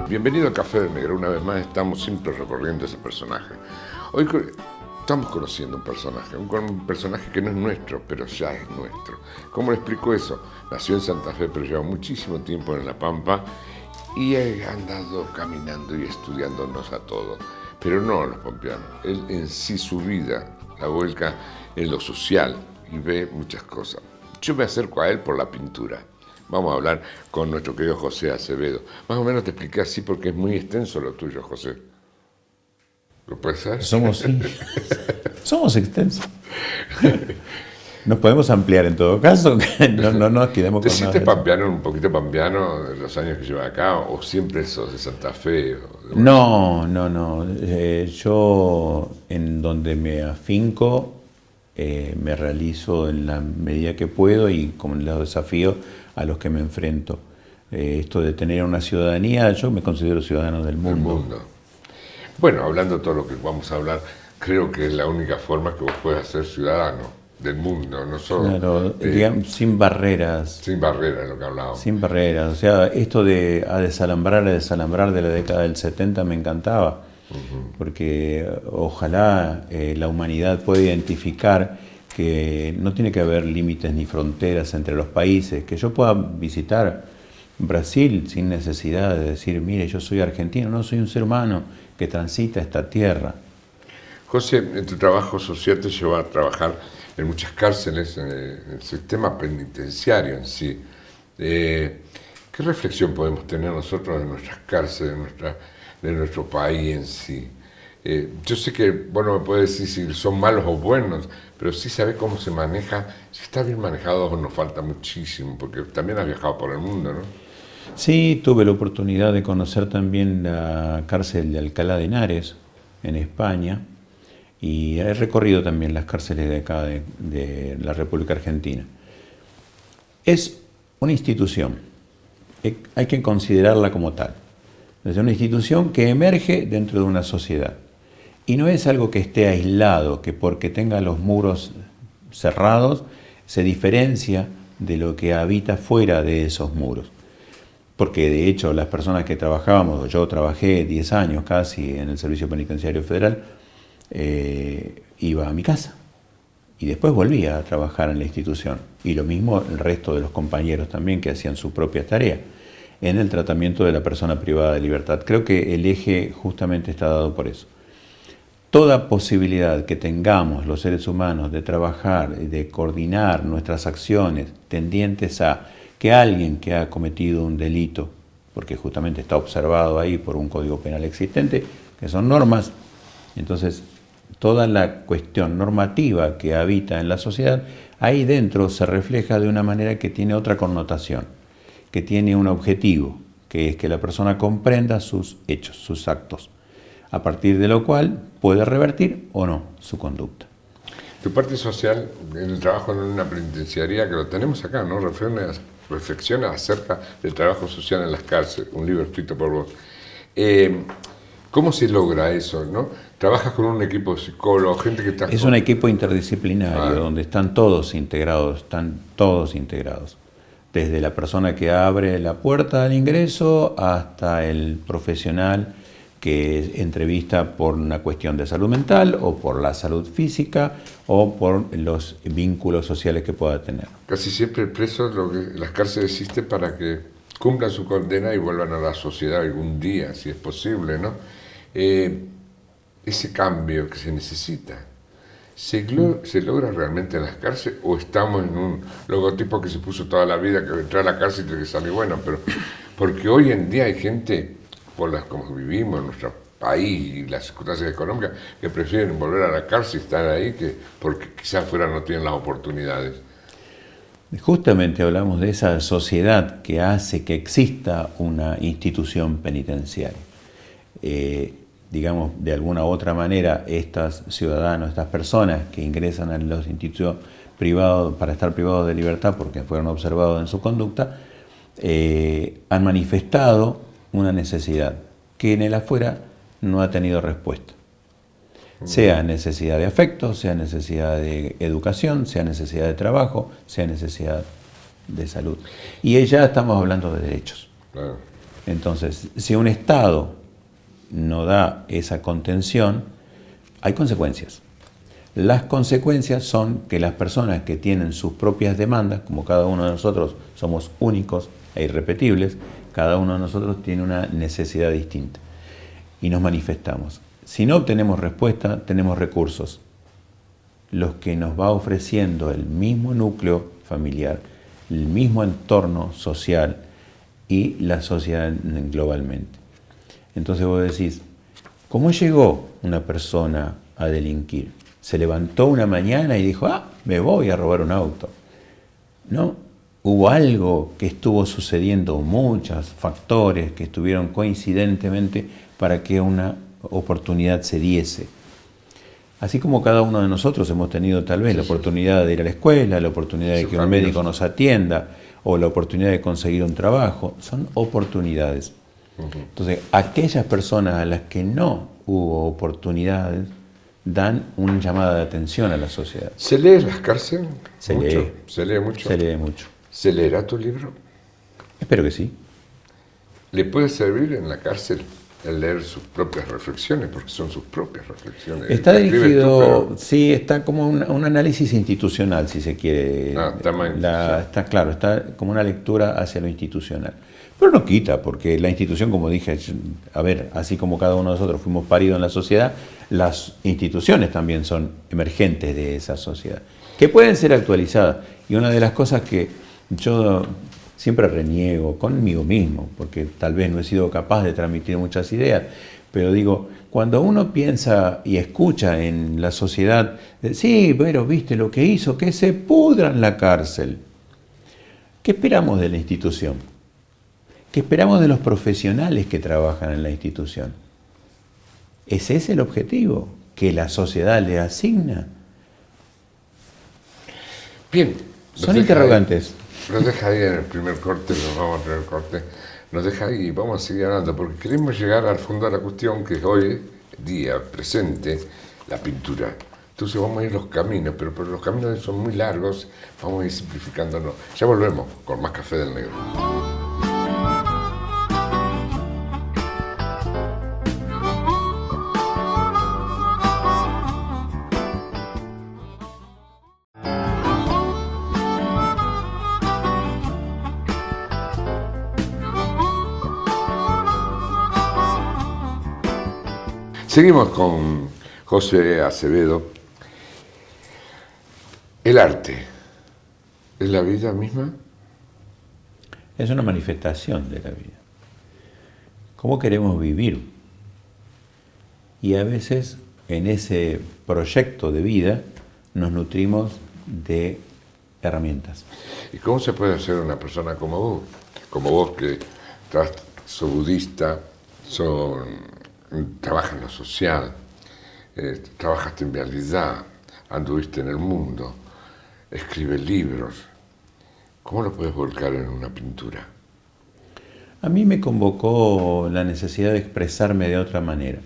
Bienvenido al Café del Negro. Una vez más estamos siempre recorriendo ese personaje. Hoy estamos conociendo un personaje que no es nuestro, pero ya es nuestro. ¿Cómo le explico eso? Nació en Santa Fe, pero lleva muchísimo tiempo en La Pampa y ha andado caminando y estudiándonos a todos. Pero no a los pampeanos. Él en sí, su vida, la vuelca en lo social y ve muchas cosas. Yo me acerco a él por la pintura. Vamos a hablar con nuestro querido José Acevedo. Más o menos te expliqué así porque es muy extenso lo tuyo, José. ¿Lo puedes saber? Somos extensos. Nos podemos ampliar en todo caso. No nos quedemos ¿Te con sientes nada. pampeano, un poquito pampeano de los años que llevas acá? ¿O siempre sos de Santa Fe? No. Yo en donde me afinco, me realizo en la medida que puedo y con los desafíos a los que me enfrento. Esto de tener una ciudadanía, yo me considero ciudadano del mundo. Bueno, hablando de todo lo que vamos a hablar, creo que es la única forma que vos puedas ser ciudadano del mundo, no solo... Claro, digamos, sin barreras. Sin barreras, lo que hablábamos. Sin barreras. O sea, esto de a desalambrar de la década del 70 me encantaba. Porque ojalá la humanidad pueda identificar que no tiene que haber límites ni fronteras entre los países, que yo pueda visitar Brasil sin necesidad de decir, mire, yo soy argentino, no soy un ser humano que transita esta tierra. José, en tu trabajo social te lleva a trabajar en muchas cárceles, en el sistema penitenciario en sí. ¿Qué reflexión podemos tener nosotros de nuestras cárceles, de nuestro país en sí? Yo sé que, bueno, me puedes decir si son malos o buenos, pero sí sabes cómo se maneja. Si está bien manejado nos falta muchísimo, porque también has viajado por el mundo, ¿no? Sí, tuve la oportunidad de conocer también la cárcel de Alcalá de Henares, en España, y he recorrido también las cárceles de acá, de la República Argentina. Es una institución, hay que considerarla como tal. Es una institución que emerge dentro de una sociedad. Y no es algo que esté aislado, que porque tenga los muros cerrados se diferencia de lo que habita fuera de esos muros. Porque de hecho las personas que trabajábamos, yo trabajé 10 años casi en el Servicio Penitenciario Federal, iba a mi casa y después volvía a trabajar en la institución. Y lo mismo el resto de los compañeros también que hacían su propia tarea en el tratamiento de la persona privada de libertad. Creo que el eje justamente está dado por eso. Toda posibilidad que tengamos los seres humanos de trabajar, de coordinar nuestras acciones tendientes a que alguien que ha cometido un delito, porque justamente está observado ahí por un código penal existente, que son normas, entonces toda la cuestión normativa que habita en la sociedad, ahí dentro se refleja de una manera que tiene otra connotación, que tiene un objetivo, que es que la persona comprenda sus hechos, sus actos, a partir de lo cual puede revertir o no su conducta. Tu parte social, en el trabajo en una penitenciaría, que lo tenemos acá, ¿no? Reflexiona acerca del trabajo social en las cárceles, un libro escrito por vos. ¿Cómo se logra eso, no? ¿Trabajas con un equipo de psicólogos, gente que está... Es un equipo interdisciplinario, donde están todos integrados, Desde la persona que abre la puerta al ingreso hasta el profesional que entrevista por una cuestión de salud mental o por la salud física o por los vínculos sociales que pueda tener. Casi siempre el preso, las cárceles existen para que cumplan su condena y vuelvan a la sociedad algún día, si es posible, ¿no? Ese cambio que se necesita, ¿se logra realmente en las cárceles o estamos en un logotipo que se puso toda la vida, que entrar a la cárcel y tiene que salir bueno? Pero porque hoy en día hay gente, por las como vivimos en nuestro país y las circunstancias económicas, que prefieren volver a la cárcel y estar ahí que porque quizás fuera no tienen las oportunidades. Justamente hablamos de esa sociedad que hace que exista una institución penitenciaria. Digamos, de alguna u otra manera, estos ciudadanos, estas personas que ingresan a los institutos privados para estar privados de libertad porque fueron observados en su conducta, han manifestado una necesidad que en el afuera no ha tenido respuesta. Sea necesidad de afecto, sea necesidad de educación, sea necesidad de trabajo, sea necesidad de salud. Y ya estamos hablando de derechos. Claro. Entonces, si un Estado no da esa contención, hay consecuencias. Las consecuencias son que las personas que tienen sus propias demandas, como cada uno de nosotros somos únicos e irrepetibles, cada uno de nosotros tiene una necesidad distinta y nos manifestamos. Si no obtenemos respuesta, tenemos recursos, los que nos va ofreciendo el mismo núcleo familiar, el mismo entorno social y la sociedad globalmente. Entonces vos decís, ¿cómo llegó una persona a delinquir? Se levantó una mañana y dijo, me voy a robar un auto. No, hubo algo que estuvo sucediendo, muchos factores que estuvieron coincidentemente para que una oportunidad se diese. Así como cada uno de nosotros hemos tenido tal vez la oportunidad de ir a la escuela, la oportunidad de que un médico nos atienda o la oportunidad de conseguir un trabajo, son oportunidades. Entonces, aquellas personas a las que no hubo oportunidades dan una llamada de atención a la sociedad. ¿Se lee en las cárceles? Se lee. ¿Se lee mucho? Se lee mucho. ¿Se leerá tu libro? Espero que sí. ¿Le puede servir en la cárcel el leer sus propias reflexiones? Porque son sus propias reflexiones. Está dirigido, sí, está como un análisis institucional, si se quiere. Está claro, está como una lectura hacia lo institucional. Pero no quita, porque la institución, como dije, a ver, así como cada uno de nosotros fuimos paridos en la sociedad, las instituciones también son emergentes de esa sociedad, que pueden ser actualizadas. Y una de las cosas que yo siempre reniego conmigo mismo, porque tal vez no he sido capaz de transmitir muchas ideas, pero digo, cuando uno piensa y escucha en la sociedad, sí, pero viste lo que hizo, que se pudra en la cárcel. ¿Qué esperamos de la institución? ¿Qué esperamos de los profesionales que trabajan en la institución? ¿Es ese el objetivo que la sociedad le asigna? Bien. Son interrogantes. Nos deja ahí en el primer corte, nos vamos al primer corte. Nos deja ahí y vamos a seguir hablando, porque queremos llegar al fondo de la cuestión, que es hoy, día presente, la pintura. Entonces vamos a ir los caminos, pero los caminos son muy largos, vamos a ir simplificándonos. Ya volvemos con más Café del Negro. Seguimos con José Acevedo. El arte, ¿es la vida misma? Es una manifestación de la vida. ¿Cómo queremos vivir? Y a veces en ese proyecto de vida nos nutrimos de herramientas. ¿Y cómo se puede hacer una persona como vos que sos budista, trabajas en lo social, trabajaste en vialidad, anduviste en el mundo, escribes libros? ¿Cómo lo puedes volcar en una pintura? A mí me convocó la necesidad de expresarme de otra manera.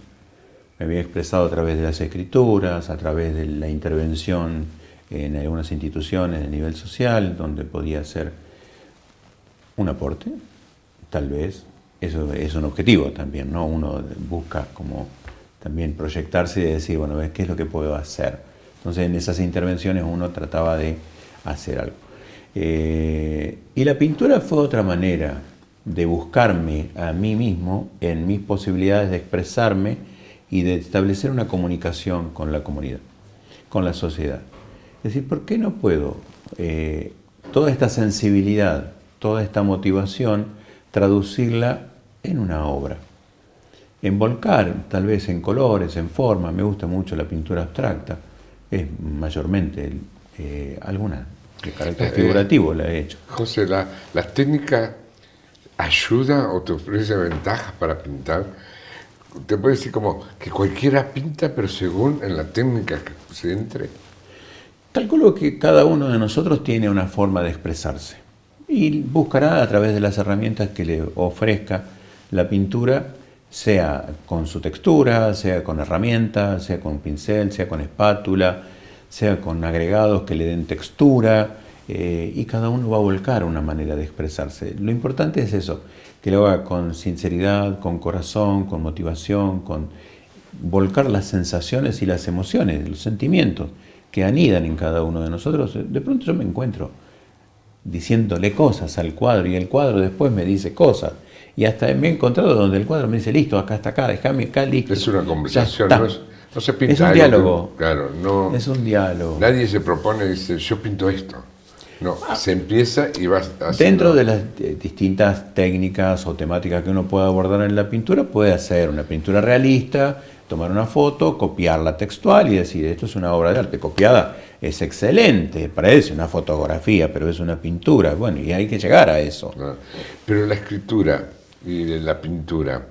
Me había expresado a través de las escrituras, a través de la intervención en algunas instituciones a nivel social, donde podía hacer un aporte, tal vez. Eso es un objetivo también, ¿no? Uno busca como también proyectarse y decir, bueno, ¿qué es lo que puedo hacer? Entonces en esas intervenciones uno trataba de hacer algo. Y la pintura fue otra manera de buscarme a mí mismo en mis posibilidades de expresarme y de establecer una comunicación con la comunidad, con la sociedad. Es decir, ¿por qué no puedo toda esta sensibilidad, toda esta motivación, traducirla en una obra? Envolcar, tal vez en colores, en forma. Me gusta mucho la pintura abstracta. Es mayormente alguna de carácter figurativo la he hecho. José, ¿la técnica ayuda o te ofrece ventajas para pintar? Te puede decir como que cualquiera pinta, pero según en la técnica que se entre. Calculo que cada uno de nosotros tiene una forma de expresarse y buscará a través de las herramientas que le ofrezca la pintura, sea con su textura, sea con herramientas, sea con pincel, sea con espátula, sea con agregados que le den textura, y cada uno va a volcar una manera de expresarse. Lo importante es eso, que lo haga con sinceridad, con corazón, con motivación, con volcar las sensaciones y las emociones, los sentimientos que anidan en cada uno de nosotros. De pronto yo me encuentro diciéndole cosas al cuadro y el cuadro después me dice cosas. Y hasta me he encontrado donde el cuadro me dice, listo, acá está acá, déjame acá, listo. Es una conversación, no se pinta. Es un diálogo. Claro, no. Es un diálogo. Nadie se propone y dice, yo pinto esto. No, se empieza y vas haciendo. Dentro de las distintas técnicas o temáticas que uno puede abordar en la pintura, puede hacer una pintura realista, tomar una foto, copiarla textual y decir, esto es una obra de arte. Copiada es excelente, parece una fotografía, pero es una pintura. Bueno, y hay que llegar a eso. Pero la escritura y la pintura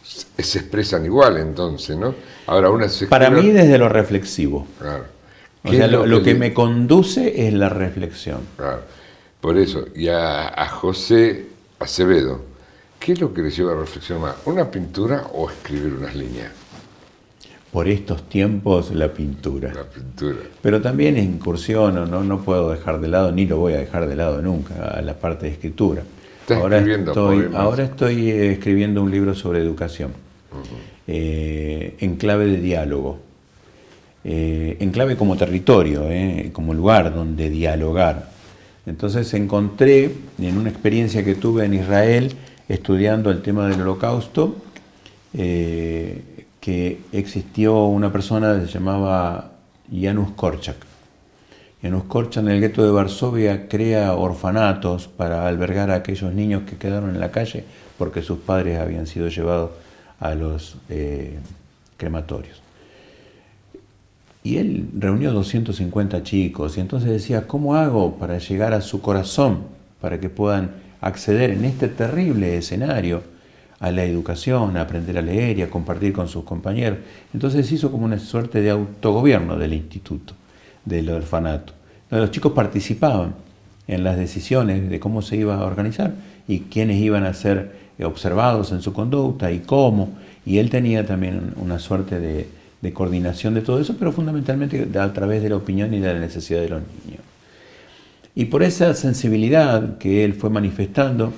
se expresan igual entonces, ¿no? Ahora una se Para mí desde lo reflexivo. Claro. O sea, lo que me conduce es la reflexión. Claro. Por eso, y a José Acevedo, ¿qué es lo que le lleva a reflexionar más? ¿Una pintura o escribir unas líneas? Por estos tiempos, la pintura. La pintura. Pero también incursiono, no puedo dejar de lado, ni lo voy a dejar de lado nunca, a la parte de escritura. Ahora estoy escribiendo un libro sobre educación, en clave de diálogo, en clave como territorio, como lugar donde dialogar. Entonces encontré en una experiencia que tuve en Israel estudiando el tema del Holocausto, que existió una persona que se llamaba Janusz Korczak. Janusz Korczak en el gueto de Varsovia crea orfanatos para albergar a aquellos niños que quedaron en la calle porque sus padres habían sido llevados a los crematorios. Y él reunió 250 chicos y entonces decía, ¿cómo hago para llegar a su corazón para que puedan acceder en este terrible escenario a la educación, a aprender a leer y a compartir con sus compañeros? Entonces hizo como una suerte de autogobierno del instituto, del orfanato. Los chicos participaban en las decisiones de cómo se iba a organizar y quiénes iban a ser observados en su conducta y cómo. Y él tenía también una suerte de coordinación de todo eso, pero fundamentalmente a través de la opinión y de la necesidad de los niños. Y por esa sensibilidad que él fue manifestando,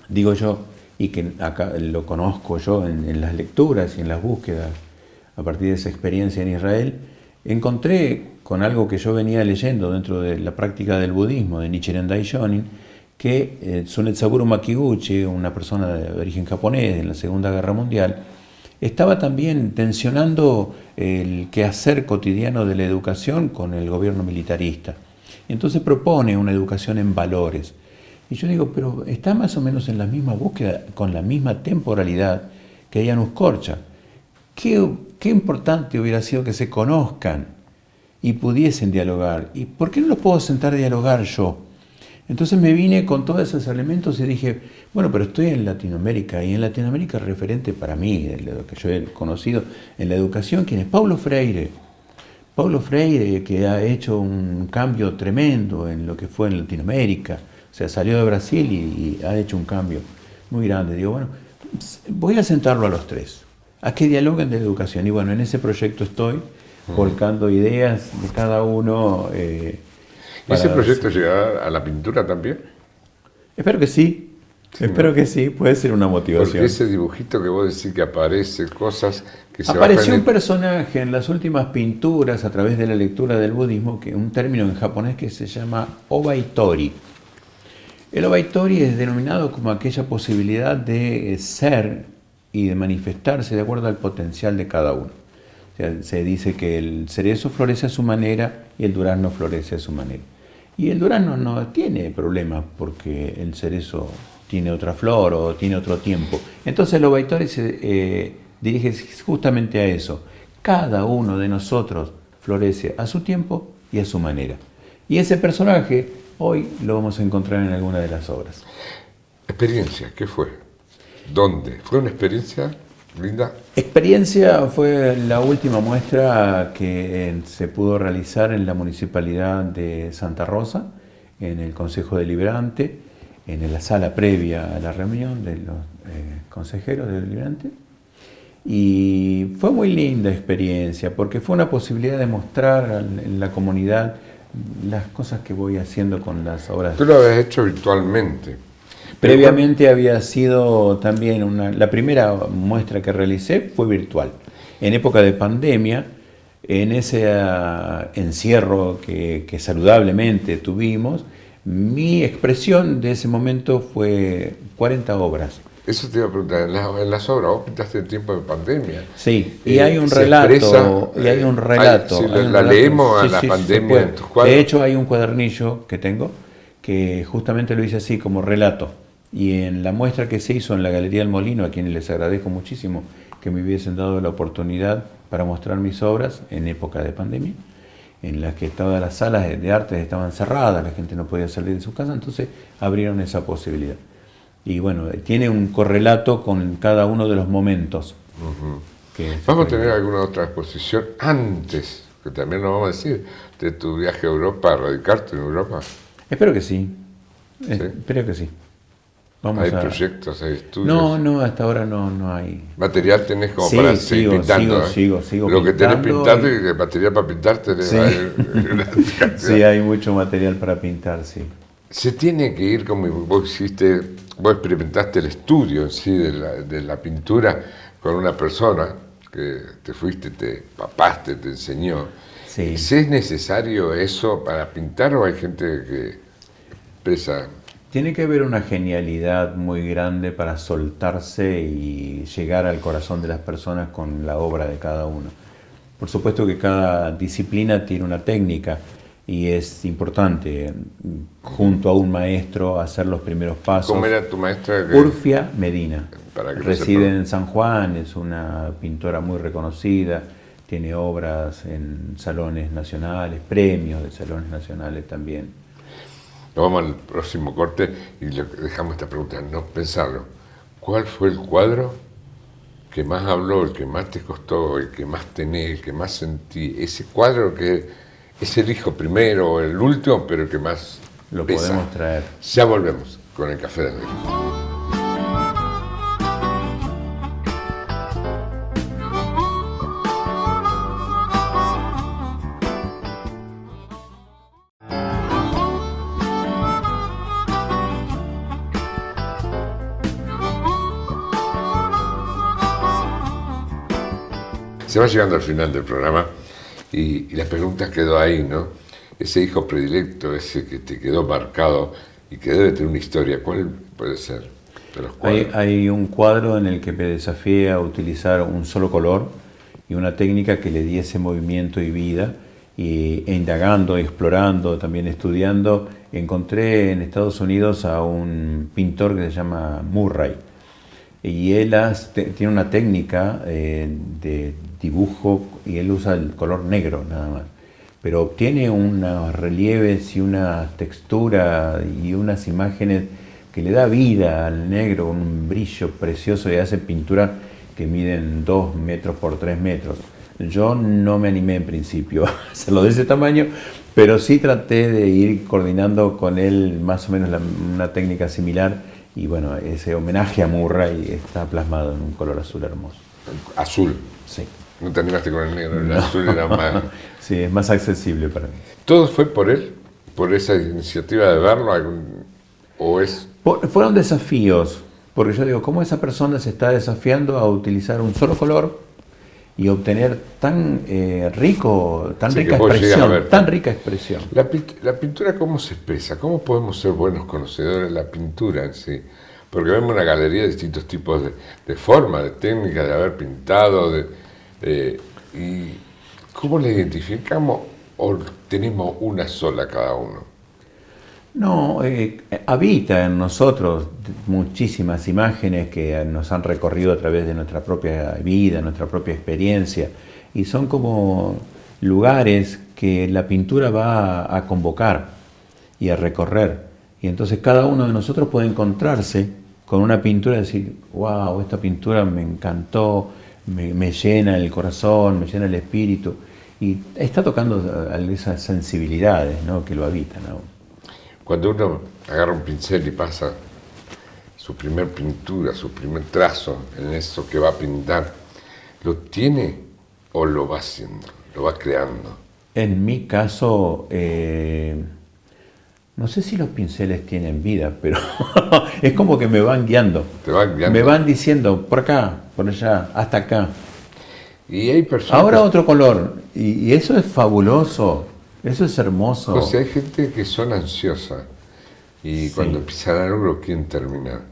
digo yo, y que acá lo conozco yo en las lecturas y en las búsquedas a partir de esa experiencia en Israel, encontré con algo que yo venía leyendo dentro de la práctica del budismo de Nichiren Daishonin, que Tsunetsaburo Makiguchi, una persona de origen japonés en la Segunda Guerra Mundial, estaba también tensionando el quehacer cotidiano de la educación con el gobierno militarista. Entonces propone una educación en valores. Y yo digo, pero está más o menos en la misma búsqueda, con la misma temporalidad que Janusz Korczak. Qué importante hubiera sido que se conozcan y pudiesen dialogar. ¿Y por qué no los puedo sentar a dialogar yo? Entonces me vine con todos esos elementos y dije, bueno, pero estoy en Latinoamérica, y en Latinoamérica el referente para mí, de lo que yo he conocido en la educación, ¿quién es? Paulo Freire. Paulo Freire, que ha hecho un cambio tremendo en lo que fue en Latinoamérica. O sea, salió de Brasil y ha hecho un cambio muy grande. Digo, bueno, voy a sentarlo a los tres, a que dialoguen de la educación. Y bueno, en ese proyecto estoy volcando ideas de cada uno. ¿Ese proyecto llegará a la pintura también? Espero que sí. Espero que sí, puede ser una motivación. Porque ese dibujito que vos decís que aparece, cosas que se apareció un personaje en las últimas pinturas a través de la lectura del budismo, que un término en japonés que se llama obaitori. El obaitori es denominado como aquella posibilidad de ser y de manifestarse de acuerdo al potencial de cada uno. O sea, se dice que el cerezo florece a su manera y el durazno florece a su manera. Y el durazno no tiene problema porque el cerezo tiene otra flor o tiene otro tiempo. Entonces el obaitori se dirige justamente a eso. Cada uno de nosotros florece a su tiempo y a su manera. Y ese personaje hoy lo vamos a encontrar en alguna de las obras. ¿Experiencia? ¿Qué fue? ¿Dónde? ¿Fue una experiencia linda? Experiencia fue la última muestra que se pudo realizar en la Municipalidad de Santa Rosa, en el Consejo Deliberante, en la sala previa a la reunión de los consejeros deliberantes. Y fue muy linda experiencia porque fue una posibilidad de mostrar en la comunidad las cosas que voy haciendo con las obras. Tú lo habías hecho virtualmente. Previamente había sido también la primera muestra que realicé fue virtual. En época de pandemia, en ese encierro que saludablemente tuvimos, mi expresión de ese momento fue 40 obras. Eso te iba a preguntar, en las obras, vos pintaste en tiempo de pandemia. Sí, y hay un relato, Si la leemos a la pandemia en tus cuadros. De hecho, hay un cuadernillo que tengo que justamente lo hice así, como relato. Y en la muestra que se hizo en la Galería del Molino, a quienes les agradezco muchísimo que me hubiesen dado la oportunidad para mostrar mis obras en época de pandemia, en las que todas las salas de arte estaban cerradas, la gente no podía salir de su casa, entonces abrieron esa posibilidad. Y bueno, tiene un correlato con cada uno de los momentos. Vamos a tener alguna otra exposición antes, que también nos vamos a decir, de tu viaje a Europa, a radicarte en Europa. Espero que sí. Espero que sí. ¿Hay proyectos, hay estudios? No, hasta ahora no hay. ¿Material tenés como para seguir pintando? Sigo Lo que tenés pintando y el material para pintar tenés. Sí. Sí, hay mucho material para pintar, sí. Se tiene que ir, como vos experimentaste el estudio en sí de la pintura con una persona que te fuiste, te papaste, te enseñó. Sí. ¿Si es necesario eso para pintar o hay gente que expresa? Tiene que haber una genialidad muy grande para soltarse y llegar al corazón de las personas con la obra de cada uno. Por supuesto que cada disciplina tiene una técnica y es importante, junto a un maestro, hacer los primeros pasos. ¿Cómo era tu maestra? Urfia Medina. Reside en en San Juan, es una pintora muy reconocida, tiene obras en salones nacionales, premios de salones nacionales también. Nos vamos al próximo corte y le dejamos esta pregunta, no pensarlo. ¿Cuál fue el cuadro que más habló, el que más te costó, el que más tenés, el que más sentí? Ese cuadro que es el hijo primero o el último, pero el que más lo pesa. Podemos traer. Ya volvemos con el Café del Negro. Se va llegando al final del programa y la pregunta quedó ahí, ¿no? Ese hijo predilecto, ese que te quedó marcado y que debe tener una historia, ¿cuál puede ser de los cuadros? Hay un cuadro en el que me desafié a utilizar un solo color y una técnica que le diese movimiento y vida, e indagando, explorando, también estudiando, encontré en Estados Unidos a un pintor que se llama Murray. Y él tiene una técnica de dibujo y él usa el color negro nada más, pero obtiene unos relieves y una textura y unas imágenes que le da vida al negro, un brillo precioso, y hace pintura que miden 2 metros por 3 metros. Yo no me animé en principio a hacerlo de ese tamaño, pero sí traté de ir coordinando con él más o menos una técnica similar. Y bueno, ese homenaje a Murray está plasmado en un color azul hermoso. Azul. Sí. No te animaste con el negro, el azul era más... Sí, es más accesible para mí. ¿Todo fue por él? ¿Por esa iniciativa de verlo? ¿O es...? Fueron desafíos, porque yo digo, ¿cómo esa persona se está desafiando a utilizar un solo color y obtener tan rica expresión? La pintura, ¿cómo se expresa? ¿Cómo podemos ser buenos conocedores de la pintura en sí? Porque vemos una galería de distintos tipos de forma, de técnica, de haber pintado, y ¿cómo la identificamos o tenemos una sola cada uno? No, habita en nosotros muchísimas imágenes que nos han recorrido a través de nuestra propia vida, nuestra propia experiencia, y son como lugares que la pintura va a convocar y a recorrer. Y entonces cada uno de nosotros puede encontrarse con una pintura y decir, wow, esta pintura me encantó, me llena el corazón, me llena el espíritu, y está tocando esas sensibilidades, ¿no?, que lo habitan, ¿no? Cuando uno agarra un pincel y pasa su primer pintura, su primer trazo en eso que va a pintar, ¿lo tiene o lo va haciendo, lo va creando? En mi caso, no sé si los pinceles tienen vida, pero es como que me van guiando. Te van guiando. Me van diciendo por acá, por allá, hasta acá. Y hay personas... Ahora otro color. Y eso es fabuloso. Eso es hermoso. O sea, hay gente que son ansiosas y Sí. cuando empiezan algo lo quieren terminar.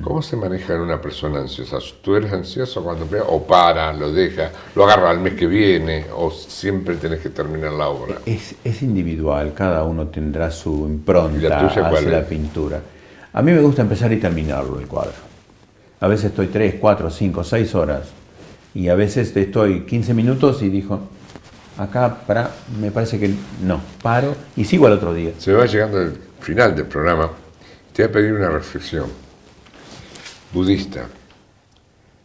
¿Cómo se maneja en una persona ansiosa? ¿Tú eres ansioso cuando empieza o para, lo deja, lo agarra al mes que viene o siempre tenés que terminar la obra? Es individual, cada uno tendrá su ¿Y la impronta tuya cuál hacia la es? pintura. A mí me gusta empezar y terminarlo el cuadro. A veces estoy 3, 4, 5, 6 horas. Y a veces estoy 15 minutos y digo, acá, me parece que no, paro y sigo al otro día. Se va llegando al final del programa. Te voy a pedir una reflexión. Budista,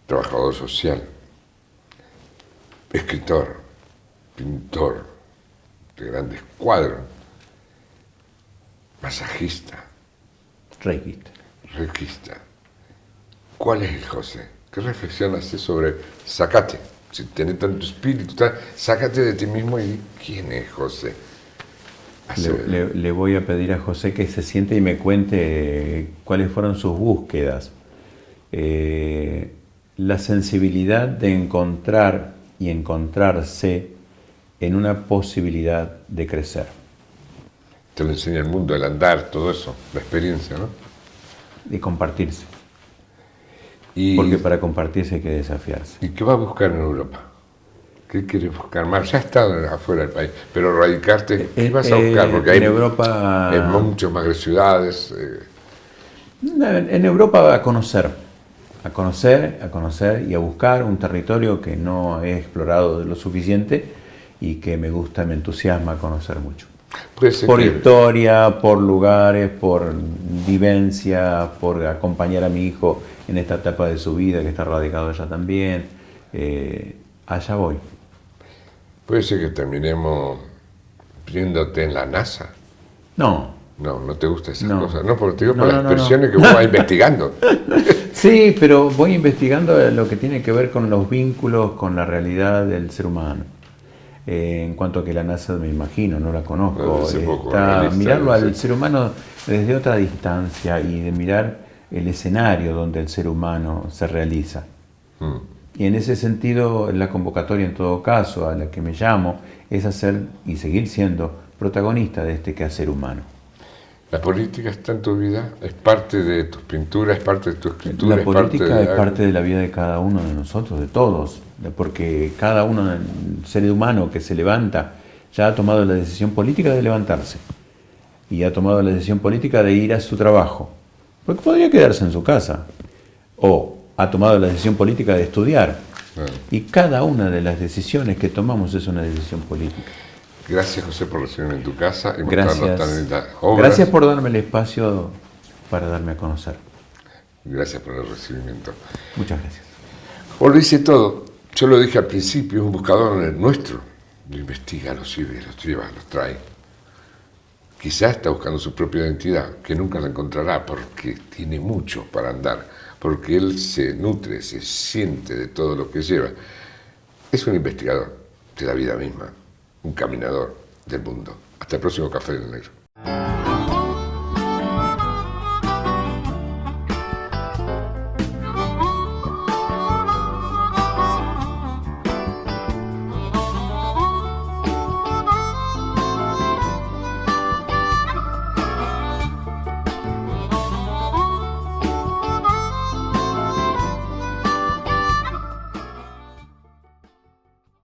trabajador social, escritor, pintor de grandes cuadros, masajista, Reikista. requista. ¿Cuál es el José? ¿Qué reflexión haces sobre sacate? Si tenés tanto espíritu, sácate de ti mismo y di, ¿quién es José? Le voy a pedir a José que se siente y me cuente cuáles fueron sus búsquedas. La sensibilidad de encontrar y encontrarse en una posibilidad de crecer. Te lo enseña el mundo, el andar, todo eso, la experiencia, ¿no? De compartirse. Y, Porque para compartirse hay que desafiarse. ¿Y qué va a buscar en Europa? ¿Qué quieres buscar más? Ya has estado afuera del país, pero radicarte, ¿qué vas a buscar? Porque hay en Europa, muchas más ciudades. en Europa a conocer y a buscar un territorio que no he explorado de lo suficiente y que me gusta, me entusiasma conocer mucho. Puede ser Por que- historia, por lugares, por vivencia, por acompañar a mi hijo en esta etapa de su vida que está radicado allá también. Allá voy. Puede ser que terminemos viéndote en la NASA. No. No, no te gustan esas No. cosas. No, porque te digo No, por no, las no, expresiones no. que vos vas investigando. Sí, pero voy investigando lo que tiene que ver con los vínculos con la realidad del ser humano. En cuanto a que la NASA, me imagino, no la conozco, Hace poco, está realista, mirarlo al sí. ser humano desde otra distancia y de mirar el escenario donde el ser humano se realiza. Mm. Y en ese sentido, la convocatoria en todo caso, a la que me llamo, es hacer y seguir siendo protagonista de este quehacer humano. La política está en tu vida, es parte de tus pinturas, es parte de tu escritura, La política es algo. parte de la vida de cada uno de nosotros, de todos, porque cada uno, ser humano que se levanta, ya ha tomado la decisión política de levantarse y ha tomado la decisión política de ir a su trabajo, porque podría quedarse en su casa, o ha tomado la decisión política de estudiar, Claro. y cada una de las decisiones que tomamos es una decisión política. Gracias, José, por recibirme en tu casa y mostrarnos tan Gracias. lindas obras. Gracias por darme el espacio para darme a conocer. Gracias por el recibimiento. Muchas gracias. Vos lo hice todo. Yo lo dije al principio, es un buscador nuestro. Lo investiga, lo sirve, los lleva, los trae. Quizás está buscando su propia identidad, que nunca la encontrará porque tiene mucho para andar, porque él se nutre, se siente de todo lo que lleva. Es un investigador de la vida misma, un caminador del mundo. Hasta el próximo Café del Negro.